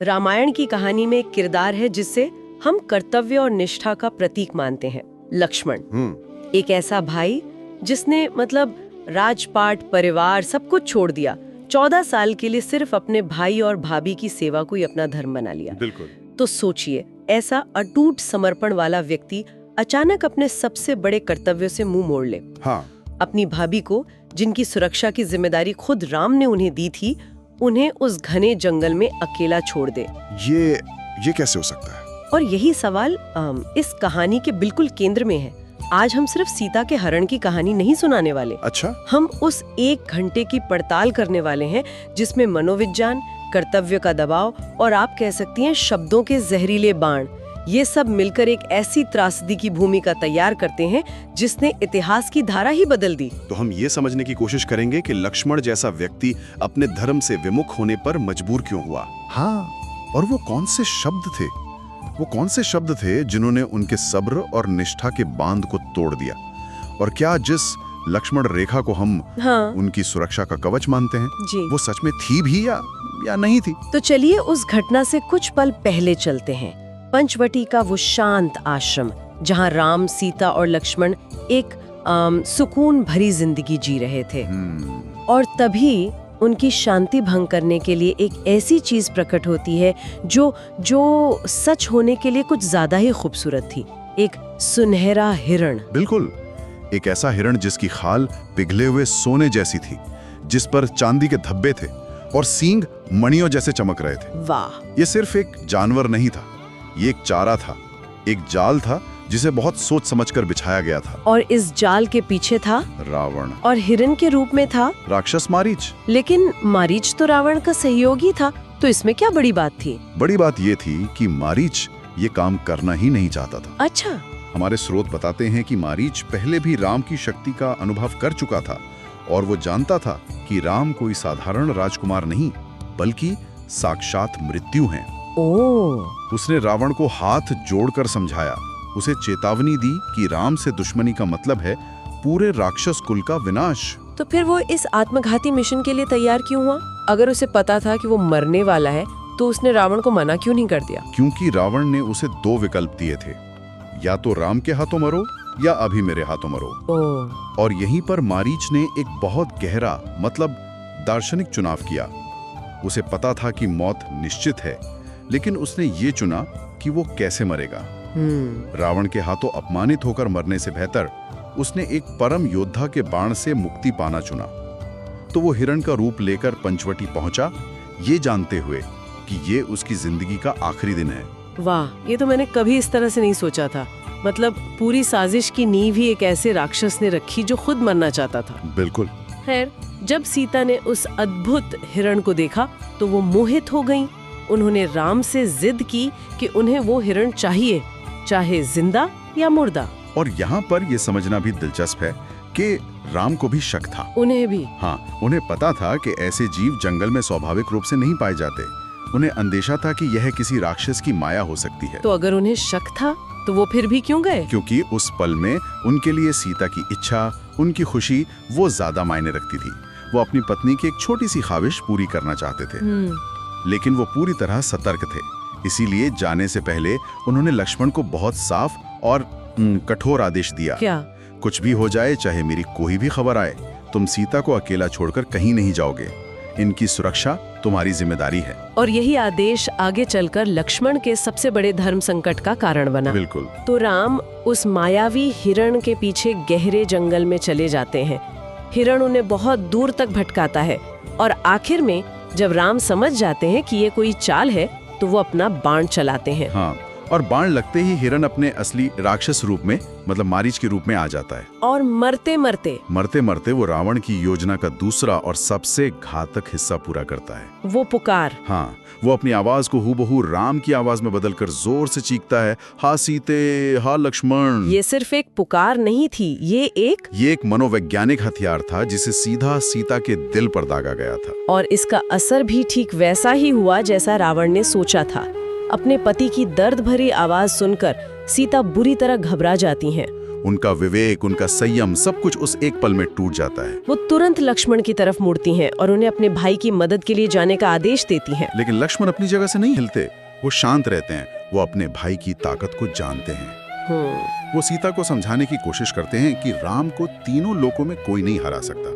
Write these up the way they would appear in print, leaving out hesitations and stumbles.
रामायण की कहानी में एक किरदार है जिससे हम कर्तव्य और निष्ठा का प्रतीक मानते हैं, लक्ष्मण। एक ऐसा भाई जिसने राजपाट, परिवार सब कुछ छोड़ दिया, 14 साल के लिए सिर्फ अपने भाई और भाभी की सेवा को ही अपना धर्म बना लिया। बिल्कुल। तो सोचिए, ऐसा अटूट समर्पण वाला व्यक्ति अचानक अपने सबसे बड़े कर्तव्यों से मुंह मोड़ ले। हाँ। अपनी भाभी को, जिनकी सुरक्षा की जिम्मेदारी खुद राम ने उन्हें दी थी, उन्हें उस घने जंगल में अकेला छोड़ दे। ये कैसे हो सकता है? और यही सवाल इस कहानी के बिल्कुल केंद्र में है। आज हम सिर्फ सीता के हरण की कहानी नहीं सुनाने वाले। अच्छा। हम उस 1 घंटे की पड़ताल करने वाले हैं जिसमें मनोविज्ञान, कर्तव्य का दबाव और आप कह सकती हैं शब्दों के जहरीले बाण, ये सब मिलकर एक ऐसी त्रासदी की भूमिका तैयार करते हैं जिसने इतिहास की धारा ही बदल दी। तो हम ये समझने की कोशिश करेंगे कि लक्ष्मण जैसा व्यक्ति अपने धर्म से विमुख होने पर मजबूर क्यों हुआ। हाँ, और वो कौन से शब्द थे जिन्होंने उनके सब्र और निष्ठा के बांध को तोड़ दिया। और क्या जिस लक्ष्मण रेखा को हम उनकी सुरक्षा का कवच मानते हैं, वो सच में थी भी या नहीं थी। तो चलिए उस घटना से कुछ पल पहले चलते हैं। पंचवटी का वो शांत आश्रम जहाँ राम, सीता और लक्ष्मण एक सुकून भरी जिंदगी जी रहे थे। और तभी उनकी शांति भंग करने के लिए एक ऐसी चीज प्रकट होती है जो सच होने के लिए कुछ ज्यादा ही खूबसूरत थी। एक सुनहरा हिरण। बिल्कुल, एक ऐसा हिरण जिसकी खाल पिघले हुए सोने जैसी थी, जिस पर चांदी के धब्बे थे और सींग मणियों जैसे चमक रहे थे। वाह! ये सिर्फ एक जानवर नहीं था, ये एक चारा था, एक जाल था जिसे बहुत सोच समझकर बिछाया गया था। और इस जाल के पीछे था रावण, और हिरण के रूप में था राक्षस मारीच। लेकिन मारीच तो रावण का सहयोगी था, तो इसमें क्या बड़ी बात थी? बड़ी बात ये थी कि मारीच ये काम करना ही नहीं चाहता था। अच्छा। हमारे स्रोत बताते हैं कि मारीच पहले भी राम की शक्ति का अनुभव कर चुका था और वो जानता था कि राम कोई साधारण राजकुमार नहीं बल्कि साक्षात मृत्यु हैं। उसने रावण को हाथ जोड़कर समझाया, उसे चेतावनी दी कि राम से दुश्मनी का मतलब है पूरे राक्षस कुल का विनाश। तो फिर वो इस आत्मघाती मिशन के लिए तैयार क्यों हुआ? अगर उसे पता था कि वो मरने वाला है तो उसने रावण को मना क्यों नहीं कर दिया? क्योंकि रावण ने उसे 2 विकल्प दिए थे, या तो राम के हाथों मरो या अभी मेरे हाथों मरो। और यहीं पर मारीच ने एक बहुत गहरा दार्शनिक चुनाव किया। उसे पता था कि मौत निश्चित है, लेकिन उसने ये चुना कि वो कैसे मरेगा। रावण के हाथों अपमानित होकर मरने से बेहतर उसने एक परम योद्धा के बाण से मुक्ति पाना चुना। तो वो हिरण का रूप लेकर पंचवटी पहुंचा, ये जानते हुए कि ये उसकी जिंदगी का आखिरी दिन है। वाह, ये तो मैंने कभी इस तरह से नहीं सोचा था। पूरी साजिश की नींव ही एक ऐसे राक्षस ने रखी जो खुद मरना चाहता था। बिल्कुल। खैर, जब सीता ने उस अद्भुत हिरण को देखा तो वो मोहित हो गईं। उन्होंने राम से जिद की कि उन्हें वो हिरण चाहिए, चाहे जिंदा या मुर्दा। और यहाँ पर ये समझना भी दिलचस्प है कि राम को भी शक था। उन्हें भी? हाँ, उन्हें पता था कि ऐसे जीव जंगल में स्वाभाविक रूप से नहीं पाए जाते। उन्हें अंदेशा था कि यह किसी राक्षस की माया हो सकती है। तो अगर उन्हें शक था तो वो फिर भी क्यों गए? क्योंकि उस पल में उनके लिए सीता की इच्छा, उनकी खुशी, वो ज्यादा मायने रखती थी। वो अपनी पत्नी की एक छोटी सी ख्वाहिश पूरी करना चाहते थे, लेकिन वो पूरी तरह सतर्क थे। इसीलिए जाने से पहले उन्होंने लक्ष्मण को बहुत साफ और कठोर आदेश दिया। क्या? कुछ भी हो जाए, चाहे मेरी कोई भी खबर आए, तुम सीता को अकेला छोड़कर कहीं नहीं जाओगे। इनकी सुरक्षा तुम्हारी जिम्मेदारी है। और यही आदेश आगे चलकर लक्ष्मण के सबसे बड़े धर्म संकट का कारण बना। बिल्कुल। तो राम उस मायावी हिरण के पीछे गहरे जंगल में चले जाते हैं। हिरण उन्हें बहुत दूर तक भटकाता है और आखिर में जब राम समझ जाते हैं कि ये कोई चाल है तो वो अपना बाण चलाते हैं। हाँ, और बाण लगते ही हिरण अपने असली राक्षस रूप में मारीच के रूप में आ जाता है। और मरते मरते वो रावण की योजना का दूसरा और सबसे घातक हिस्सा पूरा करता है। वो पुकार। हाँ, वो अपनी आवाज को हूबहू राम की आवाज में बदलकर जोर से चीखता है, हा सीते, हा लक्ष्मण। ये सिर्फ एक पुकार नहीं थी, ये एक मनोवैज्ञानिक हथियार था जिसे सीधा सीता के दिल पर दागा गया था। और इसका असर भी ठीक वैसा ही हुआ जैसा रावण ने सोचा था। अपने पति की दर्द भरी आवाज सुनकर सीता बुरी तरह घबरा जाती हैं। उनका विवेक, उनका संयम, सब कुछ उस एक पल में टूट जाता है। वो तुरंत लक्ष्मण की तरफ मुड़ती हैं और उन्हें अपने भाई की मदद के लिए जाने का आदेश देती हैं। लेकिन लक्ष्मण अपनी जगह से नहीं हिलते, वो शांत रहते हैं। वो अपने भाई की ताकत को जानते हैं। वो सीता को समझाने की कोशिश करते हैं कि राम को तीनों लोकों में कोई नहीं हरा सकता।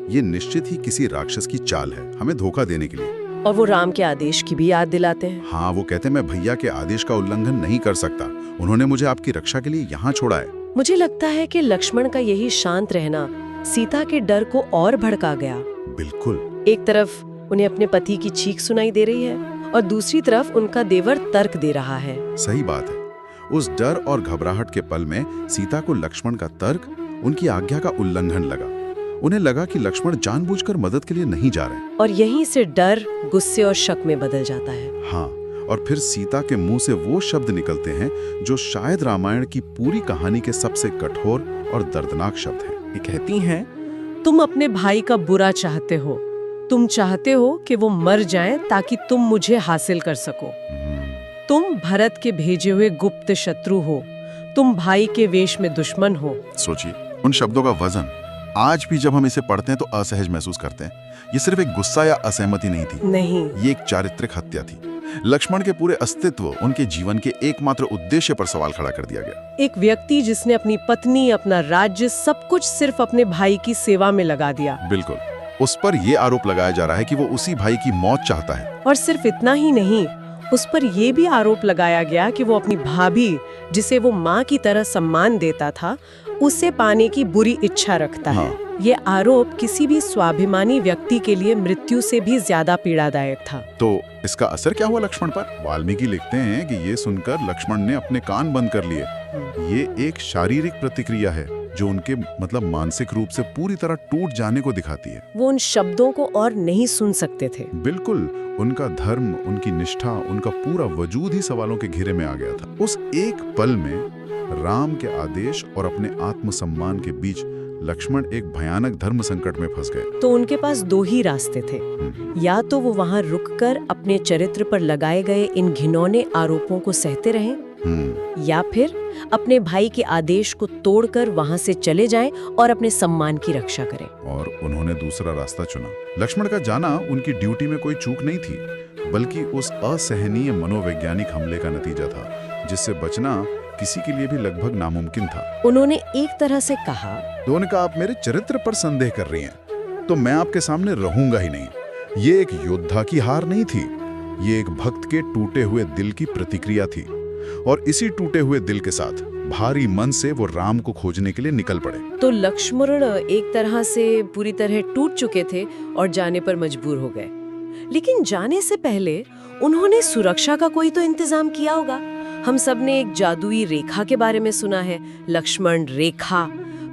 ये निश्चित ही किसी राक्षस की चाल है, हमें धोखा देने के लिए। और वो राम के आदेश की भी याद दिलाते हैं। हाँ, वो कहते हैं मैं भैया के आदेश का उल्लंघन नहीं कर सकता, उन्होंने मुझे आपकी रक्षा के लिए यहाँ छोड़ा है। मुझे लगता है कि लक्ष्मण का यही शांत रहना सीता के डर को और भड़का गया। बिल्कुल। एक तरफ उन्हें अपने पति की चीख सुनाई दे रही है और दूसरी तरफ उनका देवर तर्क दे रहा है। सही बात है। उस डर और घबराहट के पल में सीता को लक्ष्मण का तर्क, उनकी आज्ञा का उल्लंघन लगा। उन्हें लगा कि लक्ष्मण जानबूझकर मदद के लिए नहीं जा रहे। और यहीं से डर गुस्से और शक में बदल जाता है। हाँ, और फिर सीता के मुंह से वो शब्द निकलते हैं जो शायद रामायण की पूरी कहानी के सबसे कठोर और दर्दनाक शब्द हैं। ये कहती हैं, तुम अपने भाई का बुरा चाहते हो, तुम चाहते हो कि वो मर जाएं ताकि तुम मुझे हासिल कर सको। तुम भरत के भेजे हुए गुप्त शत्रु हो, तुम भाई के वेश में दुश्मन हो। सोचिए उन शब्दों का वजन। आज भी जब हम इसे पढ़ते हैं तो असहज महसूस करते हैं। ये सिर्फ एक गुस्सा या असहमति नहीं थी, नहीं, ये एक चारित्रिक हत्या थी। लक्ष्मण के पूरे अस्तित्व, उनके जीवन के एकमात्र उद्देश्य पर सवाल खड़ा कर दिया गया। एक व्यक्ति जिसने अपनी पत्नी, अपना राज्य, सब कुछ सिर्फ अपने भाई की सेवा में लगा दिया। बिल्कुल। उस पर यह आरोप लगाया जा रहा है कि वो उसी भाई की मौत चाहता है। और सिर्फ इतना ही नहीं, उस पर यह भी आरोप लगाया गया कि वो अपनी भाभी, जिसे वो माँ की तरह सम्मान देता था, उसे पाने की बुरी इच्छा रखता है। ये आरोप किसी भी स्वाभिमानी व्यक्ति के लिए मृत्यु से भी ज्यादा पीड़ादायक था। तो इसका असर क्या हुआ लक्ष्मण पर? वाल्मीकि लिखते हैं कि ये सुनकर लक्ष्मण ने अपने कान बंद कर लिए। ये एक शारीरिक प्रतिक्रिया है जो उनके मानसिक रूप से पूरी तरह टूट जाने को दिखाती है। वो उन शब्दों को और नहीं सुन सकते थे। बिल्कुल। उनका धर्म, उनकी निष्ठा, उनका पूरा वजूद ही सवालों के घेरे में आ गया था। उस एक पल में राम के आदेश और अपने आत्मसम्मान के बीच लक्ष्मण एक भयानक धर्म संकट में फंस गए। तो उनके पास दो ही रास्ते थे। या तो वो वहां रुककर अपने चरित्र पर लगाए गए इन घिनौने आरोपों को सहते रहें, या फिर अपने भाई के आदेश को तोड़कर वहां से चले जाएं और अपने सम्मान की रक्षा करें। और उन्होंने दूसरा रास्ता चुना। लक्ष्मण का जाना उनकी ड्यूटी में कोई चूक नहीं थी, बल्कि उस असहनीय मनोवैज्ञानिक हमले का नतीजा था, जिससे बचना किसी के लिए भी लगभग नामुमकिन था। उन्होंने एक तरह से कहा, उन्होंने कहा, आप मेरे चरित्र पर संदेह कर रही हैं, तो मैं आपके सामने रहूंगा ही नहीं। ये एक योद्धा की हार नहीं थी, ये एक भक्त के टूटे हुए दिल की प्रतिक्रिया थी। और इसी टूटे हुए दिल के साथ भारी मन से वो राम को खोजने के लिए निकल पड़े। तो लक्ष्मण एक तरह से पूरी तरह टूट चुके थे और जाने पर मजबूर हो गए। लेकिन जाने से पहले उन्होंने सुरक्षा का कोई तो इंतजाम किया होगा। हम सब ने एक जादुई रेखा के बारे में सुना है, लक्ष्मण रेखा,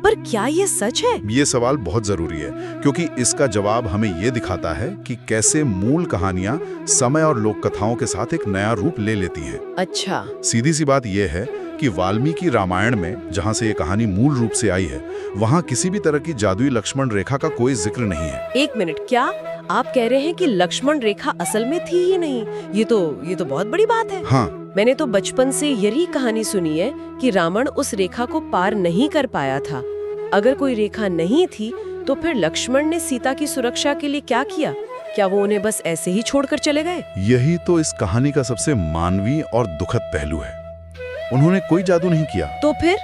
पर क्या ये सच है? ये सवाल बहुत जरूरी है, क्योंकि इसका जवाब हमें ये दिखाता है कि कैसे मूल कहानियां समय और लोक कथाओं के साथ एक नया रूप ले लेती हैं। अच्छा। सीधी सी बात यह है कि वाल्मीकि रामायण में, जहां से ये कहानी मूल रूप से आई है, वहां किसी भी तरह की जादुई लक्ष्मण रेखा का कोई जिक्र नहीं है। एक मिनट, क्या आप कह रहे हैं कि लक्ष्मण रेखा असल में थी ही नहीं? ये तो बहुत बड़ी बात है। हाँ, मैंने तो बचपन से यही कहानी सुनी है कि रावण उस रेखा को पार नहीं कर पाया था। अगर कोई रेखा नहीं थी तो फिर लक्ष्मण ने सीता की सुरक्षा के लिए क्या किया? क्या वो उन्हें बस ऐसे ही छोड़कर चले गए? यही तो इस कहानी का सबसे मानवीय और दुखद पहलू है। उन्होंने कोई जादू नहीं किया। तो फिर?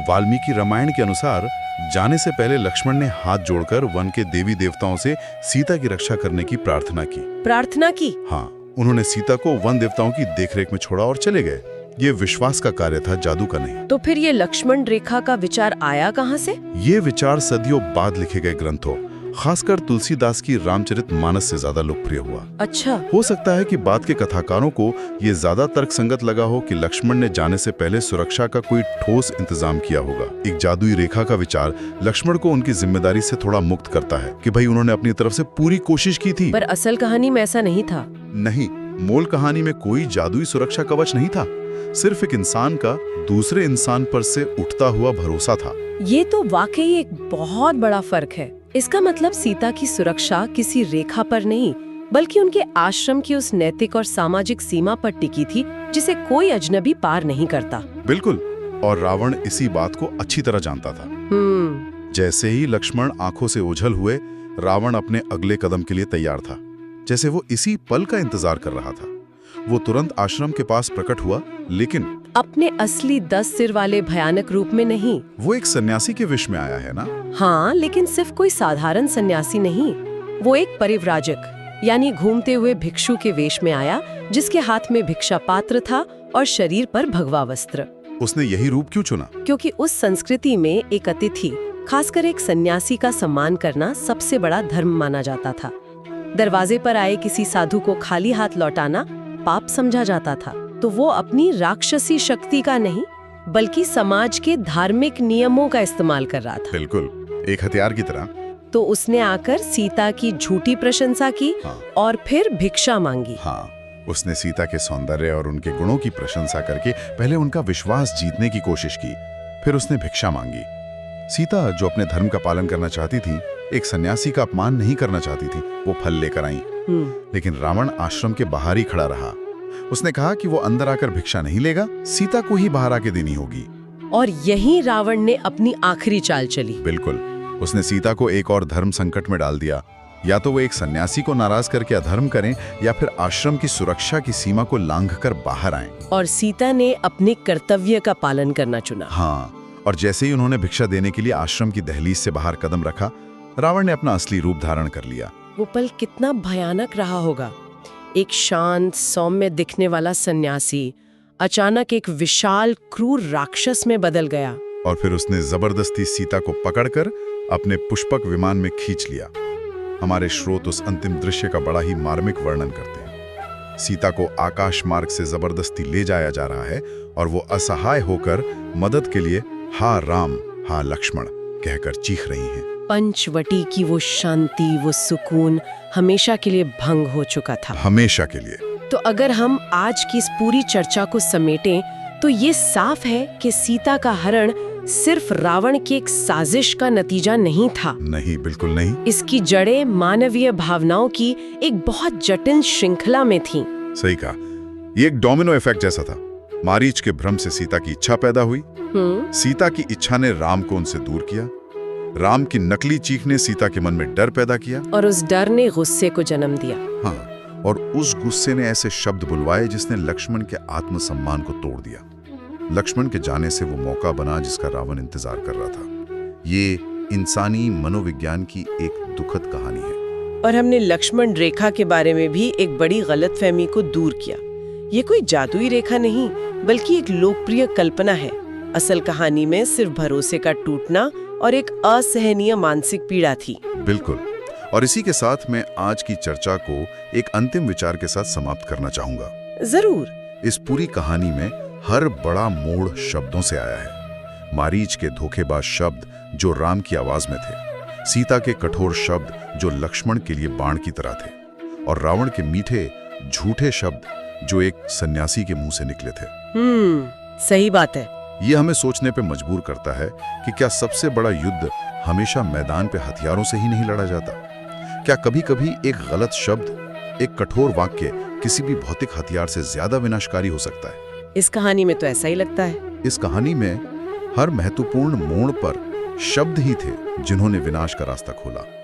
वाल्मीकि रामायण के अनुसार जाने से पहले लक्ष्मण ने हाथ जोड़कर वन के देवी देवताओं से सीता की रक्षा करने की प्रार्थना की। प्रार्थना की? हाँ, उन्होंने सीता को वन देवताओं की देखरेख में छोड़ा और चले गए। ये विश्वास का कार्य था, जादू का नहीं। तो फिर ये लक्ष्मण रेखा का विचार आया कहाँ से? ये विचार सदियों बाद लिखे गए ग्रंथों, खासकर तुलसीदास की रामचरितमानस से ज्यादा लोकप्रिय हुआ। अच्छा। हो सकता है कि बाद के कथाकारों को ये ज्यादा तर्कसंगत लगा हो कि लक्ष्मण ने जाने से पहले सुरक्षा का कोई ठोस इंतजाम किया होगा। एक जादुई रेखा का विचार लक्ष्मण को उनकी जिम्मेदारी से थोड़ा मुक्त करता है कि भाई उन्होंने अपनी तरफ से पूरी कोशिश की थी। पर असल कहानी में ऐसा नहीं था। नहीं, मूल कहानी में कोई जादुई सुरक्षा कवच नहीं था, सिर्फ एक इंसान का दूसरे इंसान पर से उठता हुआ भरोसा था। ये तो वाकई एक बहुत बड़ा फर्क है। इसका मतलब सीता की सुरक्षा किसी रेखा पर नहीं, बल्कि उनके आश्रम की उस नैतिक और सामाजिक सीमा पर टिकी थी जिसे कोई अजनबी पार नहीं करता। बिल्कुल। और रावण इसी बात को अच्छी तरह जानता था। जैसे ही लक्ष्मण आंखों से ओझल हुए, रावण अपने अगले कदम के लिए तैयार था, जैसे वो इसी पल का इंतजार कर रहा था। वो तुरंत आश्रम के पास प्रकट हुआ, लेकिन अपने असली 10 सिर वाले भयानक रूप में नहीं। वो एक सन्यासी के वेश में आया है ना? हाँ, लेकिन सिर्फ कोई साधारण सन्यासी नहीं, वो एक परिव्राजक यानी घूमते हुए भिक्षु के वेश में आया, जिसके हाथ में भिक्षा पात्र था और शरीर पर भगवा वस्त्र। उसने यही रूप क्यों चुना? क्योंकि उस संस्कृति में एक अतिथि, खासकर एक सन्यासी का सम्मान करना सबसे बड़ा धर्म माना जाता था। दरवाजे पर आए किसी साधु को खाली हाथ लौटाना पाप समझा जाता था। तो वो अपनी राक्षसी शक्ति का नहीं, बल्कि समाज के धार्मिक नियमों का इस्तेमाल कर रहा था। बिल्कुल, एक हथियार की तरह। तो उसने आकर सीता की झूठी प्रशंसा की। हाँ। और फिर भिक्षा मांगी। हाँ, उसने सीता के सौंदर्य और उनके गुणों की प्रशंसा करके पहले उनका विश्वास जीतने की कोशिश की, फिर उसने भिक्षा मांगी। सीता, जो अपने धर्म का पालन करना चाहती थी, एक सन्यासी का अपमान नहीं करना चाहती थी, वो फल लेकर आई। लेकिन रावण आश्रम के बाहर ही खड़ा रहा। उसने कहा कि वो अंदर आकर भिक्षा नहीं लेगा, सीता को ही बाहर आके देनी होगी। और यही रावण ने अपनी आखिरी चाल चली। बिल्कुल, उसने सीता को एक और धर्म संकट में डाल दिया। या तो वो एक सन्यासी को नाराज करके अधर्म करें, या फिर आश्रम की सुरक्षा की सीमा को लांघकर बाहर आएं। और सीता ने अपने कर्तव्य का पालन करना चुना। हाँ, और जैसे ही उन्होंने भिक्षा देने के लिए आश्रम की दहलीज से बाहर कदम रखा, रावण ने अपना असली रूप धारण कर लिया। वो पल कितना भयानक रहा होगा। एक शांत सौम्य दिखने वाला सन्यासी अचानक एक विशाल क्रूर राक्षस में बदल गया। और फिर उसने जबरदस्ती सीता को पकड़कर अपने पुष्पक विमान में खींच लिया। हमारे स्रोत उस अंतिम दृश्य का बड़ा ही मार्मिक वर्णन करते हैं। सीता को आकाश मार्ग से जबरदस्ती ले जाया जा रहा है और वो असहाय होकर मदद के लिए हा राम, हा लक्ष्मण कहकर चीख रही हैं। पंचवटी की वो शांति, वो सुकून हमेशा के लिए भंग हो चुका था। हमेशा के लिए। तो अगर हम आज की इस पूरी चर्चा को समेटें, तो ये साफ है कि सीता का हरण सिर्फ रावण की एक साजिश का नतीजा नहीं था। नहीं, बिल्कुल नहीं। इसकी जड़ें मानवीय भावनाओं की एक बहुत जटिल श्रृंखला में थीं। सही कहा, ये एक डोमिनो इफेक्ट जैसा था। मारीच के भ्रम से सीता की इच्छा पैदा हुई। सीता की इच्छा ने राम को उनसे दूर किया। राम की नकली चीख ने सीता के मन में डर पैदा किया, और उस डर ने गुस्से को जन्म दिया। हाँ, और उस गुस्से ने ऐसे शब्द बुलवाए जिसने लक्ष्मण के आत्मसम्मान को तोड़ दिया। लक्ष्मण के जाने से वो मौका बना जिसका रावण इंतजार कर रहा था। ये इंसानी मनोविज्ञान की एक दुखद कहानी है। और हमने लक्ष्मण रेखा के बारे में भी एक बड़ी गलतफहमी को दूर किया। ये कोई जादुई रेखा नहीं, बल्कि एक लोकप्रिय कल्पना है। असल कहानी में सिर्फ भरोसे का टूटना और एक असहनीय मानसिक पीड़ा थी। बिल्कुल, और इसी के साथ मैं आज की चर्चा को एक अंतिम विचार के साथ समाप्त करना चाहूंगा। जरूर। इस पूरी कहानी में हर बड़ा मोड़ शब्दों से आया है। मारीच के धोखेबाज शब्द जो राम की आवाज में थे, सीता के कठोर शब्द जो लक्ष्मण के लिए बाण की तरह थे, और रावण के मीठे झूठे शब्द जो एक सन्यासी के मुंह से निकले थे। सही बात है। ये हमें सोचने पे मजबूर करता है कि क्या सबसे बड़ा युद्ध हमेशा मैदान पे हथियारों से ही नहीं लड़ा जाता? क्या कभी-कभी एक गलत शब्द, एक कठोर वाक्य किसी भी भौतिक हथियार से ज्यादा विनाशकारी हो सकता है? इस कहानी में तो ऐसा ही लगता है। इस कहानी में हर महत्वपूर्ण मोड़ पर शब्द ही थे जिन्होंने विनाश का रास्ता खोला।